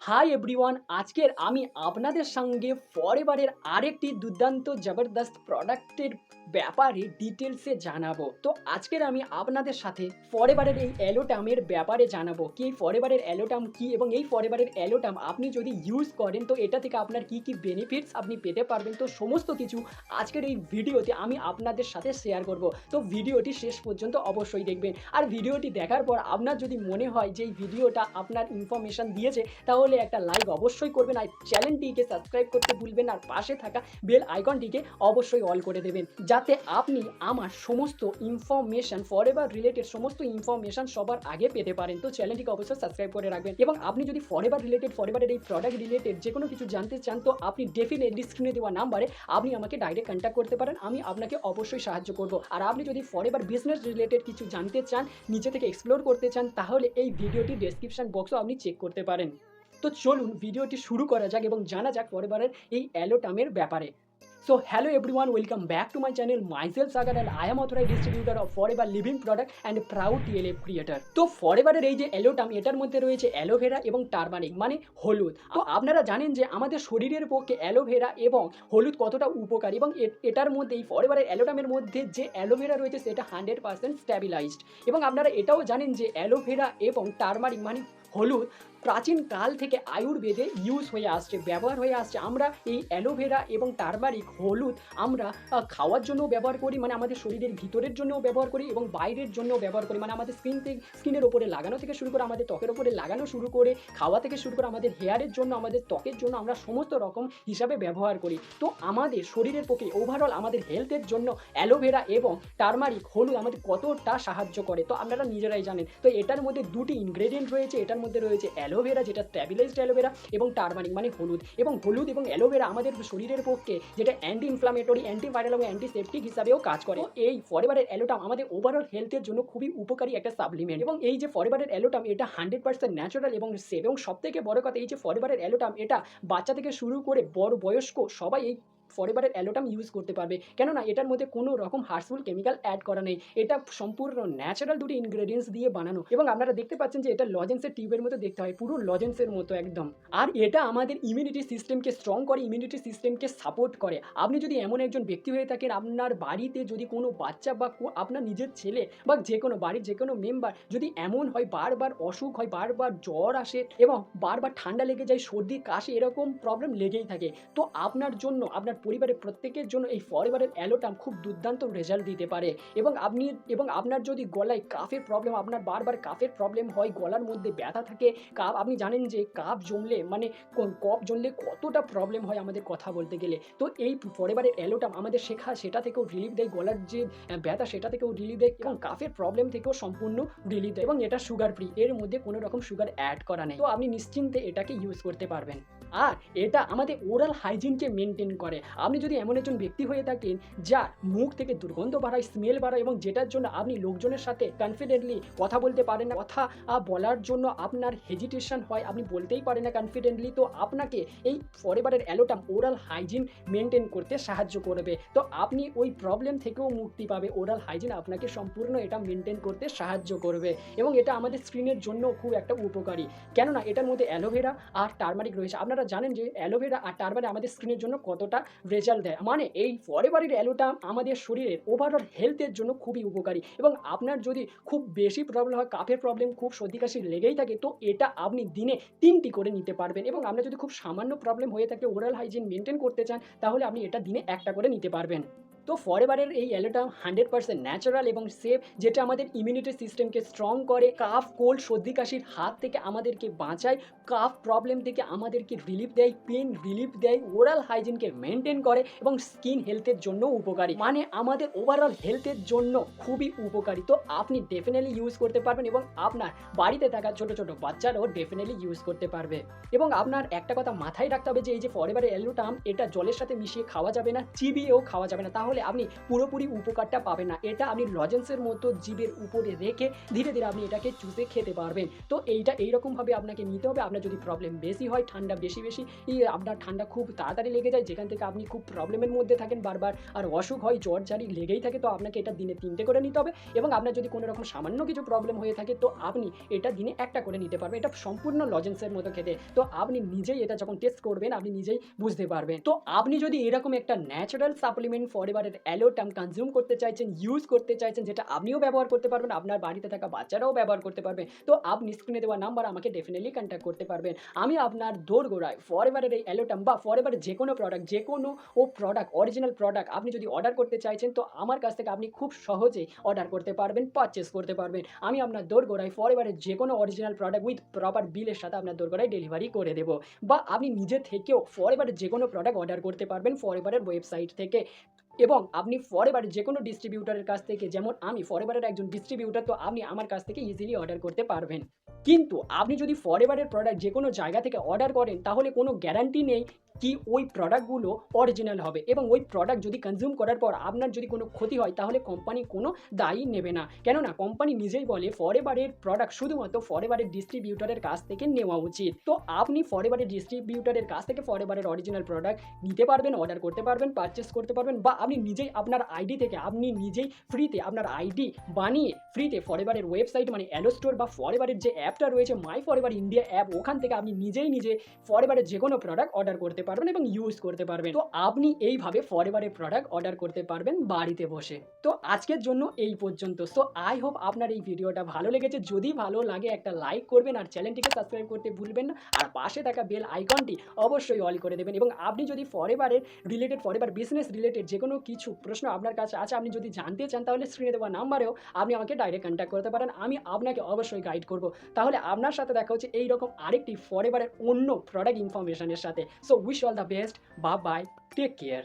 Hi everyone, আজকের আমি আপনাদের সঙ্গে ফরএভারের আরেকটি দুর্দান্ত জবরদস্ত প্রোডাক্টের ব্যাপারে ডিটেলসে জানাবো। তো আজকের আমি আপনাদের সাথে ফরএভারের এই অ্যালোটামের ব্যাপারে জানাবো কি এই ফরএভারের অ্যালোটাম কি এবং এই ফরএভারের অ্যালোটাম আপনি যদি ইউজ করেন তো এটা থেকে আপনার কি কি বেনিফিটস আপনি পেতে পারবেন। তো সমস্ত কিছু আজকের এই ভিডিওতে আমি আপনাদের সাথে শেয়ার করব। তো ভিডিওটি শেষ পর্যন্ত অবশ্যই দেখবেন। আর ভিডিওটি দেখার পর আপনার যদি মনে হয় যে এই ভিডিওটা আপনার ইনফরমেশন দিয়েছে তাহলে একটা লাইক অবশ্যই করবেন, আর চ্যানেলটিকে সাবস্ক্রাইব করতে ভুলবেন, আর পাশে থাকা বেল আইকনটিকে অবশ্যই অল করে দেবেন যাতে আপনি আমার সমস্ত ইনফরমেশন ফরএভার রিলেটেড সমস্ত ইনফরমেশন সবার আগে পেতে পারেন। তো চ্যানেলটিকে অবশ্যই সাবস্ক্রাইব করে রাখবেন এবং আপনি যদি ফরএভার রিলেটেড ফরএভারের এই প্রোডাক্ট রিলেটেড যে কোনো কিছু জানতে চান তো আপনি ডেফিনেটলি স্ক্রিনে দেওয়া নাম্বারে আপনি আমাকে ডাইরেক্ট কন্ট্যাক্ট করতে পারেন, আমি আপনাকে অবশ্যই সাহায্য করব। আর আপনি যদি ফরএভার বিজনেস রিলেটেড কিছু জানতে চান, নিচে থেকে এক্সপ্লোর করতে চান, তাহলে এই ভিডিওটি ডেসক্রিপশন বক্সও আপনি চেক করতে পারেন। তো চলুন ভিডিওটি শুরু করা যাক এবং জানা যাক ফরএভারের এই অ্যালোটামের ব্যাপারে। So hello everyone, welcome back to my channel. Myself Sagar and I am authorized distributor of Forever Living product and proud TLF creator. তো ফরএভারের এই যে অ্যালোটাম এটার মধ্যে রয়েছে অ্যালোভেরা এবং টারমারিক মানে হলুদ। তো আপনারা জানেন যে আমাদের শরীরের পক্ষে অ্যালোভেরা এবং হলুদ কতটা উপকারী এবং এটার মধ্যে এই ফরএভারের অ্যালোটামের মধ্যে যে অ্যালোভেরা রয়েছে সেটা 100% স্ট্যাবিলাইজড। এবং আপনারা এটাও জানেন যে অ্যালোভেরা এবং টারমারিক মানে হলুদ প্রাচীন কাল থেকে আয়ুর্বেদে ইউজ হয়ে আসছে, ব্যবহার হয়ে আসছে। আমরা এই অ্যালোভেরা এবং টারমারিক হলুদ আমরা খাওয়ার জন্য ব্যবহার করি, মানে আমাদের শরীরের ভিতরের জন্যও ব্যবহার করি এবং বাইরের জন্যও ব্যবহার করি, মানে আমাদের স্কিনের ওপরে লাগানো থেকে শুরু করে আমাদের ত্বকের ওপরে লাগানো শুরু করে খাওয়া থেকে শুরু করে আমাদের হেয়ারের জন্য আমাদের ত্বকের জন্য আমরা সমস্ত রকম হিসাবে ব্যবহার করি। তো আমাদের শরীরের পক্ষে ওভারঅল আমাদের হেলথের জন্য অ্যালোভেরা এবং টারমারিক হলুদ আমাদের কতটা সাহায্য করে তো আপনারা নিজেরাই জানেন। তো এটার মধ্যে দুটি ইনগ্রেডিয়েন্ট রয়েছে, এটার মধ্যে রয়েছে অ্যালোভেরা যেটা স্ট্যাবিলাইজড অ্যালোভেরা এবং টারমারিক মানে হলুদ। এবং হলুদ এবং অ্যালোভেরা আমাদের শরীরের পক্ষে যেটা অ্যান্টি ইনফ্লামেটরি, অ্যান্টিভাইরাল এবং অ্যান্টিসেপটিক হিসাবেও কাজ করে। এই ফরএভারের অ্যালোটাম আমাদের ওভারঅল হেলথের জন্য খুবই উপকারী একটা সাপ্লিমেন্ট। এবং এই যে ফরএভারের অ্যালোটাম এটা 100% ন্যাচারাল এবং সেফ। এবং সবথেকে বড় কথা এই যে ফরএভারের অ্যালোটাম এটা বাচ্চা থেকে শুরু করে বড় বয়স্ক সবাই এই ফরএভারের অ্যালোটাম ইউজ করতে পারবে, কেননা এটার মধ্যে কোনো রকম হার্মফুল কেমিক্যাল অ্যাড করা নেই। এটা সম্পূর্ণ ন্যাচারাল দুটি ইনগ্রেডিয়েন্টস দিয়ে বানানো। এবং আপনারা দেখতে পাচ্ছেন যে এটা লজেন্সের টিউবের মতো দেখতে হয়, পুরো লজেন্সের মতো একদম। আর এটা আমাদের ইমিউনিটি সিস্টেমকে স্ট্রং করে, ইমিউনিটি সিস্টেমকে সাপোর্ট করে। আপনি যদি এমন একজন ব্যক্তি হয়ে থাকেন আপনার বাড়িতে যদি কোনো বাচ্চা বা আপনার নিজের ছেলে বা যে কোনো বাড়ির যে কোনো মেম্বার যদি এমন হয় বারবার অসুখ হয়, বারবার জ্বর আসে এবং বারবার ঠান্ডা লেগে যায়, সর্দি কাশি এরকম প্রবলেম লেগেই থাকে, তো আপনার জন্য আপনার পরিবারের প্রত্যেকের জন্য এই ফরএভারের অ্যালোটাম খুব দুর্দান্ত রেজাল্ট দিতে পারে। এবং আপনার যদি গলায় কাফের প্রবলেম, আপনার বারবার কাফের প্রবলেম হয়, গলার মধ্যে ব্যথা থাকে, কাফ আপনি জানেন যে কাফ জমলে মানে কফ জমলে কতটা প্রবলেম হয় আমাদের কথা বলতে গেলে। তো এই ফরএভারের অ্যালোটাম আমাদের সেটা থেকেও রিলিফ দেয়, গলার যে ব্যথা সেটা থেকেও রিলিফ দেয় এবং কাফের প্রবলেম থেকেও সম্পূর্ণ রিলিফ দেয়। এবং এটা সুগার ফ্রি, এর মধ্যে কোনো রকম সুগার অ্যাড করা নেই। তো আপনি নিশ্চিন্তে এটাকে ইউজ করতে পারবেন। আর এটা আমাদের ওরাল হাইজিনকে মেনটেন করে। আপনি যদি এমন একজন ব্যক্তি হয়ে থাকেন যার মুখ থেকে দুর্গন্ধ বাড়ায়, স্মেল বাড়ায় এবং যেটার জন্য আপনি লোকজনের সাথে কনফিডেন্টলি কথা বলতে পারেন না, কথা বলার জন্য আপনার হেজিটেশন হয়, আপনি বলতেই পারেন না কনফিডেন্টলি, তো আপনাকে এই ফরএভারের অ্যালোটাম ওরাল হাইজিন মেনটেন করতে সাহায্য করবে। তো আপনি ওই প্রবলেম থেকেও মুক্তি পাবে, ওরাল হাইজিন আপনাকে সম্পূর্ণ এটা মেনটেন করতে সাহায্য করবে। এবং এটা আমাদের স্কিনের জন্য খুব একটা উপকারী, কেননা এটার মধ্যে অ্যালোভেরা আর টারমারিক রয়েছে। আপনারা জানেন যে অ্যালোভেরা আর টারমারিক আমাদের স্কিনের জন্য কতটা রেজাল্ট দেয়, মানে এই ফরএভারের অ্যালোটাম আমাদের শরীরের ওভারঅল হেলথের জন্য খুবই উপকারী। এবং আপনার যদি খুব বেশি প্রবলেম হয়, কাফের প্রবলেম, খুব সর্দি কাশি লেগেই থাকে, তো এটা আপনি দিনে 3টি করে নিতে পারবেন। এবং আপনার যদি খুব সামান্য প্রবলেম হয়ে থাকে, ওরাল হাইজিন মেনটেন করতে চান, তাহলে আপনি এটা দিনে 1টা করে নিতে পারবেন। তো ফরএভারের এই অ্যালোটাম 100% ন্যাচারাল এবং সেফ, যেটা আমাদের ইমিউনিটি সিস্টেমকে স্ট্রং করে, কাফ কোল্ড সর্দি কাশির হাত থেকে আমাদেরকে বাঁচায়, কাফ প্রবলেম থেকে আমাদেরকে রিলিফ দেয়, পেন রিলিফ দেয়, ওরাল হাইজিনকে মেনটেন করে এবং স্কিন হেলথের জন্য উপকারী, মানে আমাদের ওভারঅল হেলথের জন্য খুবই উপকারী। তো আপনি ডেফিনেটলি ইউজ করতে পারবেন এবং আপনার বাড়িতে থাকা ছোটো ছোটো বাচ্চারাও ডেফিনেটলি ইউজ করতে পারবে। এবং আপনার একটা কথা মাথায় রাখতে হবে যে এই যে ফরএভারের অ্যালোটাম এটা জলের সাথে মিশিয়ে খাওয়া যাবে না, চিবিয়েও খাওয়া যাবে না, তাহলে তাহলে আপনি পুরোপুরি উপকারটা পাবেন না। এটা আপনি লজেন্সের মতো জিভের উপরে রেখে ধীরে ধীরে আপনি এটাকে চুষে খেতে পারবেন। তো এইটা এইরকমভাবে আপনাকে নিতে হবে। আপনার যদি প্রবলেম বেশি হয়, ঠান্ডা বেশি আপনার ঠান্ডা খুব তাড়াতাড়ি লেগে যায়, যেখান থেকে আপনি খুব প্রবলেমের মধ্যে থাকেন বারবার, আর অসুখ হয়, জ্বর জারি লেগেই থাকে, তো আপনাকে এটা দিনে 3টে করে নিতে হবে। এবং আপনার যদি কোনো রকম সামান্য কিছু প্রবলেম হয়ে থাকে তো আপনি এটা দিনে 1টা করে নিতে পারবেন। এটা সম্পূর্ণ লজেন্সের মতো খেতে। তো আপনি নিজেই এটা যখন টেস্ট করবেন আপনি নিজেই বুঝতে পারবেন। তো আপনি যদি এরকম একটা ন্যাচারাল সাপ্লিমেন্ট ফরএভারের অ্যালোটাম কনজিউম করতে চাইছেন, ইউজ করতে চাইছেন, যেটা আপনিও ব্যবহার করতে পারবেন, আপনার বাড়িতে থাকা বাচ্চারাও ব্যবহার করতে পারবে, তো আপনি স্ক্রিনে দেওয়া নাম্বার আমাকে ডেফিনেটলি কন্ট্যাক্ট করতে পারবেন। আমি আপনার দোরগোড়ায় ফরএভারের এই অ্যালোটাম বা ফরএভারের যে কোনো প্রোডাক্ট, যে কোনো প্রোডাক্ট, অরিজিনাল প্রোডাক্ট আপনি যদি অর্ডার করতে চাইছেন তো আমার কাছ থেকে আপনি খুব সহজেই অর্ডার করতে পারবেন, পারচেস করতে পারবেন। আমি আপনার দোরগোড়ায় ফরএভারের যে কোনো অরিজিনাল প্রোডাক্ট উইথ প্রপার বিলের সাথে আপনার দোরগোড়ায় ডেলিভারি করে দেবো। বা আপনি নিজে থেকেও ফরএভারের যে কোনো প্রোডাক্ট অর্ডার করতে পারবেন ফরএভারের ওয়েবসাইট থেকে। এবং আপনি ফরএভারের যে কোনো ডিস্ট্রিবিউটরের কাছ থেকে, যেমন আমি ফরএভারের একজন ডিস্ট্রিবিউটর, তো আপনি আমার কাছ থেকে ইজিলি অর্ডার করতে পারবেন। কিন্তু আপনি যদি ফরএভারের প্রোডাক্ট যে কোনো জায়গা থেকে অর্ডার করেন তাহলে কোনো গ্যারান্টি নেই কি ওই প্রোডাক্টগুলো অরিজিনাল হবে, এবং ওই প্রোডাক্ট যদি কনজিউম করার পর আপনার যদি কোনো ক্ষতি হয় তাহলে কোম্পানি কোনো দায়ী নেবে না। কেননা কোম্পানি নিজেই বলে ফরএভারের প্রোডাক্ট শুধুমাত্র ফরএভারের ডিস্ট্রিবিউটরের কাছ থেকে নেওয়া উচিত। তো আপনি ফরএভারের ডিস্ট্রিবিউটরের কাছ থেকে ফরএভারের অরিজিনাল প্রোডাক্ট নিতে পারবেন, অর্ডার করতে পারবেন, পারচেস করতে পারবেন, বা আপনি নিজেই আপনার আইডি থেকে আপনি নিজেই ফ্রিতে আপনার আইডি বানিয়ে ফ্রিতে ফরএভারের ওয়েবসাইট মানে অ্যালো স্টোর বা ফরএভারের যে অ্যাপটা রয়েছে মাই ফরএভার ইন্ডিয়া অ্যাপ, ওখান থেকে আপনি নিজে ফরএভারের যে কোনো প্রোডাক্ট অর্ডার করতে পারবেন এবং ইউজ করতে পারবেন। তো আপনি এইভাবে ফরএভারের প্রোডাক্ট অর্ডার করতে পারবেন বাড়িতে বসে। তো আজকের জন্য এই পর্যন্ত। সো আই হোপ আপনার এই ভিডিওটা ভালো লেগেছে। যদি ভালো লাগে একটা লাইক করবেন আর চ্যানেলটিকে সাবস্ক্রাইব করতে ভুলবেন না, আর পাশে থাকা বেল আইকনটি অবশ্যই অল করে দেবেন। এবং আপনি যদি ফরএভারের রিলেটেড, ফরএভার বিজনেস রিলেটেড যে কোনো কিছু প্রশ্ন আপনার কাছে আছে, আপনি যদি জানতে চান, তাহলে স্ক্রিনে দেওয়া নাম্বারেও আপনি আমাকে ডাইরেক্ট কন্ট্যাক্ট করতে পারেন। আমি আপনাকে অবশ্যই গাইড করব। তাহলে আপনার সাথে দেখা হচ্ছে এইরকম আরেকটি ফরএভারের অন্য প্রোডাক্ট ইনফরমেশনের সাথে। So wish all the best, bye bye, take care.